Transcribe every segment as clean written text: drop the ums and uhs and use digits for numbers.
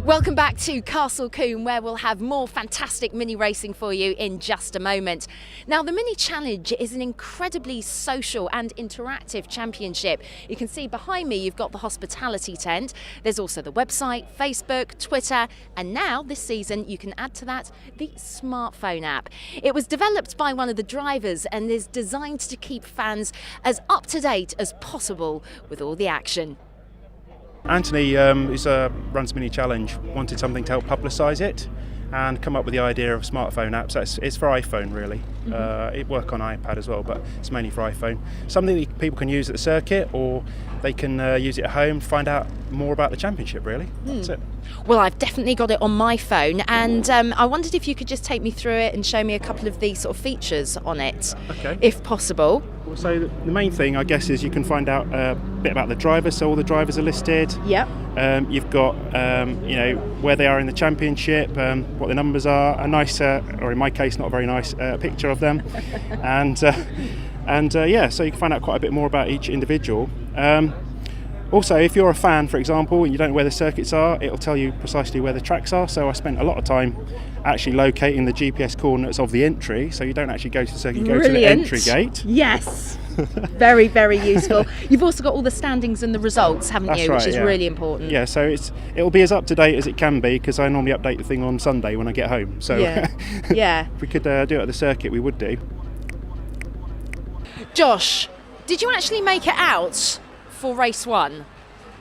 Welcome back to Castle Combe, where we'll have more fantastic mini racing for you in just a moment. Now, the Mini Challenge is an incredibly social and interactive championship. You can see behind me you've got the hospitality tent. There's also the website, Facebook, Twitter, and now this season you can add to that the smartphone app. It was developed by one of the drivers and is designed to keep fans as up to date as possible with all the action. Anthony, who runs Mini Challenge, wanted something to help publicise it and come up with the idea of a smartphone app. So it's for iPhone really. It works on iPad as well, but it's mainly for iPhone. Something that people can use at the circuit, or they can use it at home, find out more about the championship really. That's it. Well, I've definitely got it on my phone, and I wondered if you could just take me through it and show me a couple of the sort of features on it, if possible. So the main thing, I guess, is you can find out a bit about the drivers. So all the drivers are listed. Yep. You've got, where they are in the championship, what the numbers are. A nice, or in my case, not a very nice picture of them, and so you can find out quite a bit more about each individual. Also, if you're a fan, for example, and you don't know where the circuits are, it'll tell you precisely where the tracks are. So I spent a lot of time actually locating the GPS coordinates of the entry, so you don't actually go to the circuit, you go to the entry gate. Yes, very, very useful. You've also got all the standings and the results, haven't That's you, right, which is really important. Yeah, so it'll be as up to date as it can be, because I normally update the thing on Sunday when I get home. So yeah. If we could do it at the circuit, we would do. Josh, did you actually make it out for race one?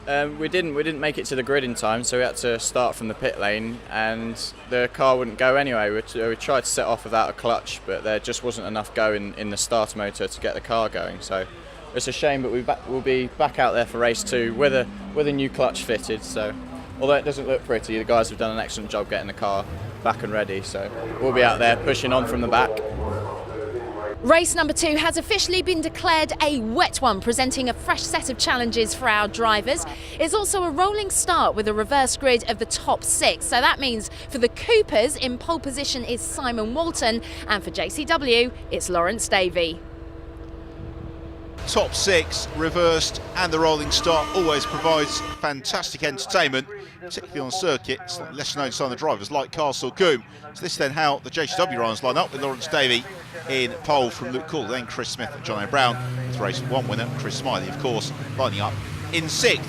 We didn't make it to the grid in time, so we had to start from the pit lane, and the car wouldn't go anyway. We tried to set off without a clutch, but there just wasn't enough go in the starter motor to get the car going. So it's a shame, but we'll be back out there for race two with a new clutch fitted. So although it doesn't look pretty, the guys have done an excellent job getting the car back and ready. So we'll be out there pushing on from the back. Race number 2 has officially been declared a wet one, presenting a fresh set of challenges for our drivers. It's also a rolling start with a reverse grid of the top 6. So that means for the Coopers, in pole position is Simon Walton, and for JCW, it's Lawrence Davey. Top 6 reversed, and the rolling start always provides fantastic entertainment, particularly on circuit. It's less known to some of the drivers like Castle Combe. So this is then how the JCW runners line up, with Lawrence Davey in pole from Luke Call, then Chris Smith and John O'Brown with race 1 winner Chris Smiley, of course, lining up in 6th.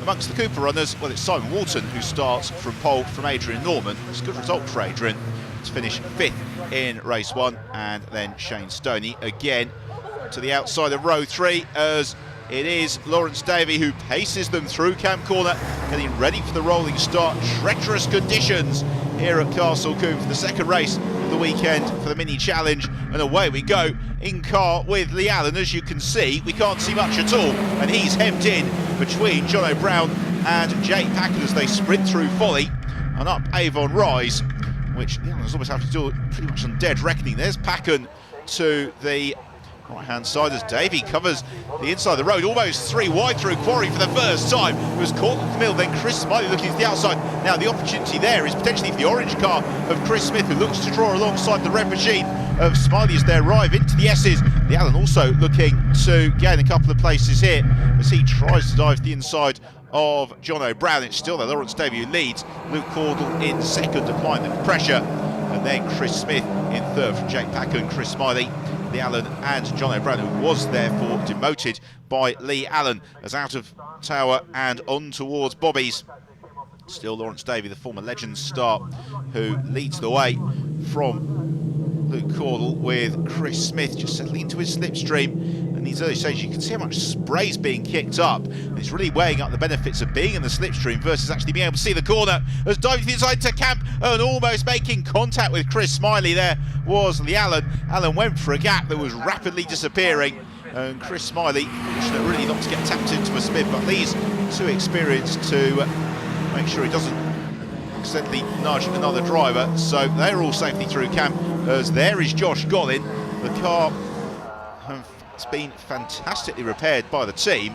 Amongst the Cooper runners, well, it's Simon Walton who starts from pole from Adrian Norman. It's a good result for Adrian to finish 5th in race 1, and then Shane Stoney again to the outside of row 3, as it is Lawrence Davey who paces them through Camp Corner, getting ready for the rolling start. Treacherous conditions here at Castle Combe for the second race of the weekend for the Mini Challenge, and away we go in car with Lee Allen. As you can see, we can't see much at all, and he's hemmed in between John O'Brown and Jake Packard as they sprint through Folly and up Avon Rise, which the Allens almost have to do pretty much on dead reckoning. There's Packard to the right-hand side as Davey covers the inside of the road, almost 3 wide through Quarry for the first time. It was Courtney Camille, then Chris Smiley looking to the outside. Now the opportunity there is potentially for the orange car of Chris Smith, who looks to draw alongside the red machine of Smiley as they arrive into the S's. The Allen also looking to gain a couple of places here as he tries to dive to the inside of John O'Brown. It's still there, Lawrence Davey who leads, Luke Cordell in 2nd, applying the pressure, and then Chris Smith in 3rd from Jake Packer and Chris Smiley. Lee Allen and John O'Brien, who was therefore demoted by Lee Allen, as out of Tower and on towards Bobby's. Still Lawrence Davey, the former Legends star, who leads the way from Luke Cordell, with Chris Smith just settling into his slipstream. In these early stages, you can see how much spray is being kicked up. And it's really weighing up the benefits of being in the slipstream versus actually being able to see the corner. As diving to the inside to Camp and almost making contact with Chris Smiley there was Lee Allen. Allen went for a gap that was rapidly disappearing, and Chris Smiley really not to get tapped into a spin, but Lee's too experienced to make sure he doesn't accidentally nudge another driver. So they're all safely through Camp, as there is Josh Gollin. The car has been fantastically repaired by the team,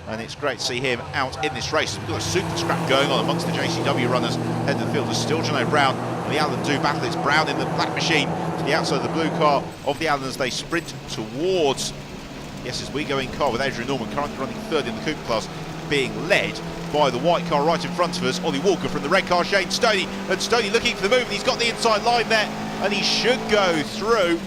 and it's great to see him out in this race. We've got a super scrap going on amongst the JCW runners. Head of the field is still John O'Brown and the Allen do battle. It's Brown in the black machine to the outside of the blue car of the Allen as they sprint towards, yes, as we go in car with Adrian Norman currently running 3rd in the coupe class. being led by the white car right in front of us, Ollie Walker from the red car, Shane Stoney, and Stoney looking for the move, and he's got the inside line there, and he should go through,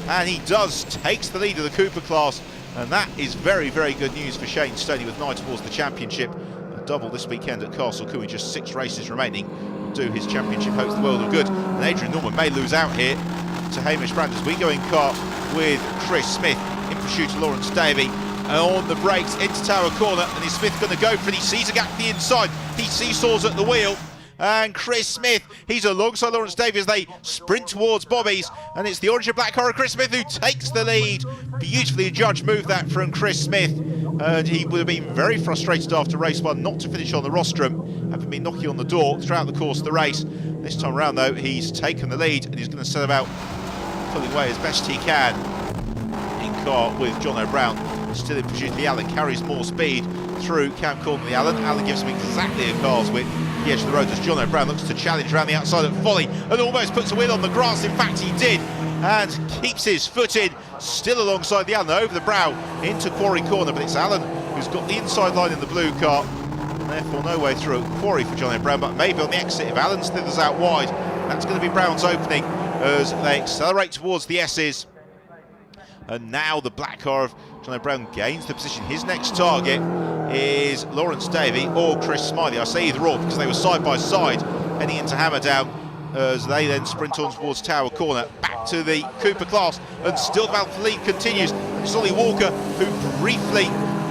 and he does, takes the lead of the Cooper class, and that is very, very good news for Shane Stoney with an eye towards the championship. A double this weekend at Castle Combe, just 6 races remaining, will do his championship hopes the world of good, and Adrian Norman may lose out here to Hamish Brand as we go in kart with Chris Smith, in pursuit of Lawrence Davey. On the brakes into Tower Corner, and is Smith going to go for it? He sees a gap to the inside, he seesaws at the wheel, and Chris Smith, he's alongside Lawrence Davey as they sprint towards Bobby's, and it's the orange and black car of Chris Smith who takes the lead. Beautifully judged move that from Chris Smith, and he would have been very frustrated after race 1 not to finish on the rostrum, having been knocking on the door throughout the course of the race. This time around though, he's taken the lead, and he's going to set about pulling away as best he can in car with John O'Brown. Still in pursuit of the Allen, carries more speed through Cam Corner. The Allen gives him exactly a car's width at the edge of the road as John O'Brown looks to challenge around the outside at Folly and almost puts a wheel on the grass. In fact, he did, and keeps his foot in, still alongside the Allen over the brow into Quarry Corner. But it's Allen who's got the inside line in the blue car, and therefore no way through Quarry for John O'Brown, but maybe on the exit if Allen slithers out wide. That's going to be Brown's opening as they accelerate towards the S's. And now the black car of John O'Brown gains the position. His next target is Lawrence Davey or Chris Smiley. I say either or because they were side by side heading into Hammerdown as they then sprint on towards Tower Corner. Back to the Cooper class, and still the battle for lead continues. It's Ollie Walker who briefly,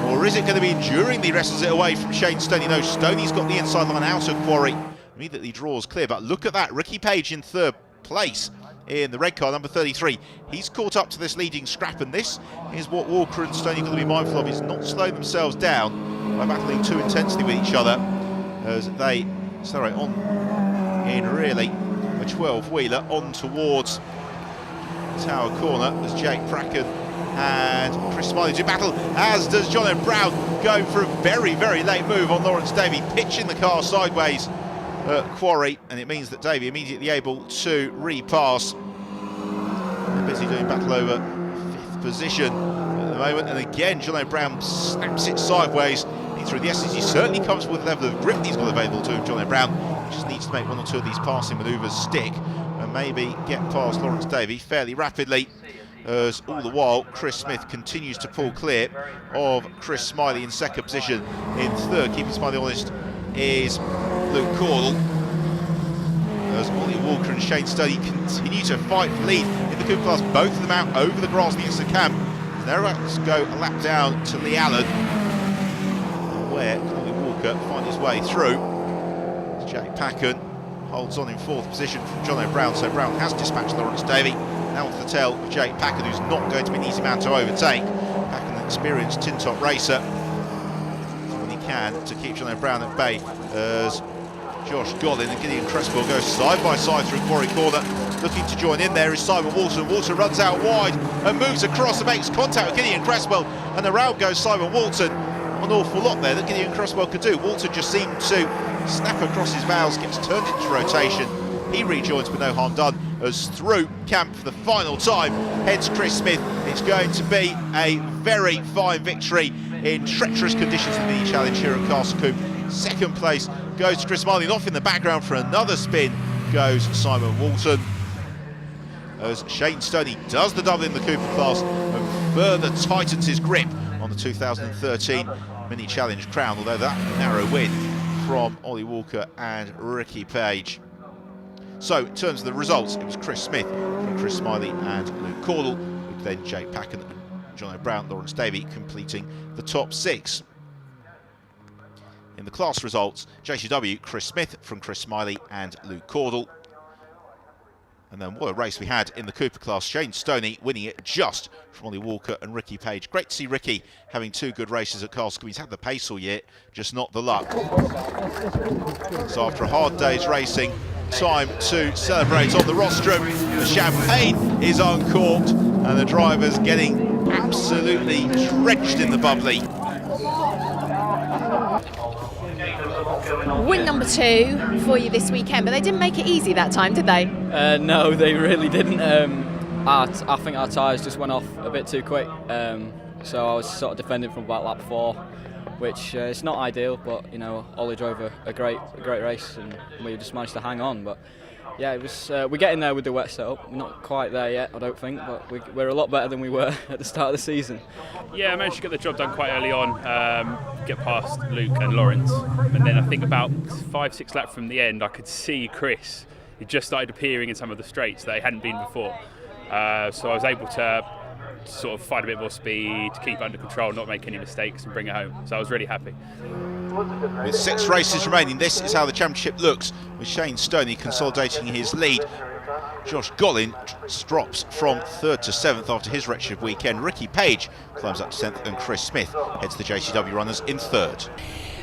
or is it going to be durably, wrestles it away from Shane Stoney. No, Stoney's got the inside line out of Quarry. Immediately draws clear, but look at that. Ricky Page in 3rd place in the red car, number 33. He's caught up to this leading scrap, and this is what Walker and Stoney are going to be mindful of, is not slowing themselves down by battling too intensely with each other as they accelerate on in really a 12-wheeler on towards Tower Corner as Jake Bracken and Chris Smiley do battle, as does John O'Brown, going for a very, very late move on Lawrence Davey, pitching the car sideways Quarry, and it means that Davey immediately able to repass. They're busy doing battle over 5th position at the moment, and again John O'Brown snaps it sideways through the S's. He certainly comes with the level of grip he's got available to him, John O'Brown. He just needs to make 1 or 2 of these passing manoeuvres stick and maybe get past Lawrence Davey fairly rapidly, as all the while Chris Smith continues to pull clear of Chris Smiley in 2nd position. In 3rd, keeping Smiley honest, is Luke Cordell, as Ollie Walker and Shane Stoney continue to fight for lead in the Cooper class, both of them out over the grass next to Cam. They're about to go a lap down to Lee Allen, where Ollie Walker find his way through. Jake Packen holds on in 4th position from John O'Brown, so Brown has dispatched Lawrence Davey. Now off the tail of Jake Packen, who's not going to be an easy man to overtake. Packen, an experienced tin-top racer, when he can, to keep John O'Brown at bay, as Josh Godin and Gideon Cresswell go side by side through Quarry Corner. Looking to join in there is Simon Walton. Walton runs out wide and moves across and makes contact with Gideon Cresswell, and around goes Simon Walton. An awful lot there that Gideon Cresswell could do. Walton just seemed to snap across his bows, gets turned into rotation. He rejoins with no harm done, as through camp for the final time heads Chris Smith. It's going to be a very fine victory in treacherous conditions in the mini challenge here at Castle Combe. 2nd place goes to Chris Smiley, and off in the background for another spin goes Simon Walton, as Shane Stoney does the double in the Cooper class and further tightens his grip on the 2013 mini challenge crown, although that narrow win from Ollie Walker and Ricky Page. So in terms of the results, it was Chris Smith from Chris Smiley and Luke Cordell, with then Jake Packen and John O'Brown, Lawrence Davey completing the top 6. In the class results, JCW, Chris Smith from Chris Smiley and Luke Cordell. And then what a race we had in the Cooper class. Shane Stoney winning it just from Ollie Walker and Ricky Page. Great to see Ricky having 2 good races at Castle Combe. He's had the pace all year, just not the luck. So after a hard day's racing, time to celebrate on the rostrum. The champagne is uncorked and the drivers getting absolutely drenched in the bubbly. Win number 2 for you this weekend, but they didn't make it easy that time, did they? No, they really didn't. I think our tyres just went off a bit too quick, so I was sort of defending from about lap 4. which it's not ideal. But you know, Ollie drove a great race, and we just managed to hang on. But yeah, it was. We're getting there with the wet setup. We're not quite there yet, I don't think, but we're a lot better than we were at the start of the season. Yeah, I managed to get the job done quite early on, get past Luke and Lawrence, and then I think about 5-6 laps from the end, I could see Chris. He just started appearing in some of the straights that he hadn't been before, so I was able to sort of find a bit more speed, keep it under control, not make any mistakes, and bring it home. So I was really happy. With 6 races remaining, this is how the championship looks, with Shane Stoney consolidating his lead. Josh Gollin drops from 3rd to 7th after his wretched weekend. Ricky Page climbs up to 10th, and Chris Smith heads the JCW runners in 3rd.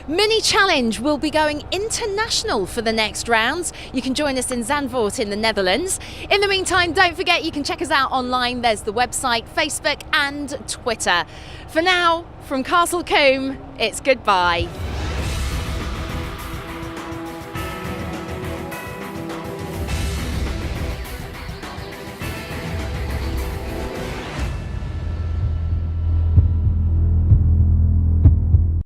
Mini Challenge will be going international for the next rounds. You can join us in Zandvoort in the Netherlands. In the meantime, don't forget you can check us out online. There's the website, Facebook and Twitter. For now, from Castle Combe, it's goodbye.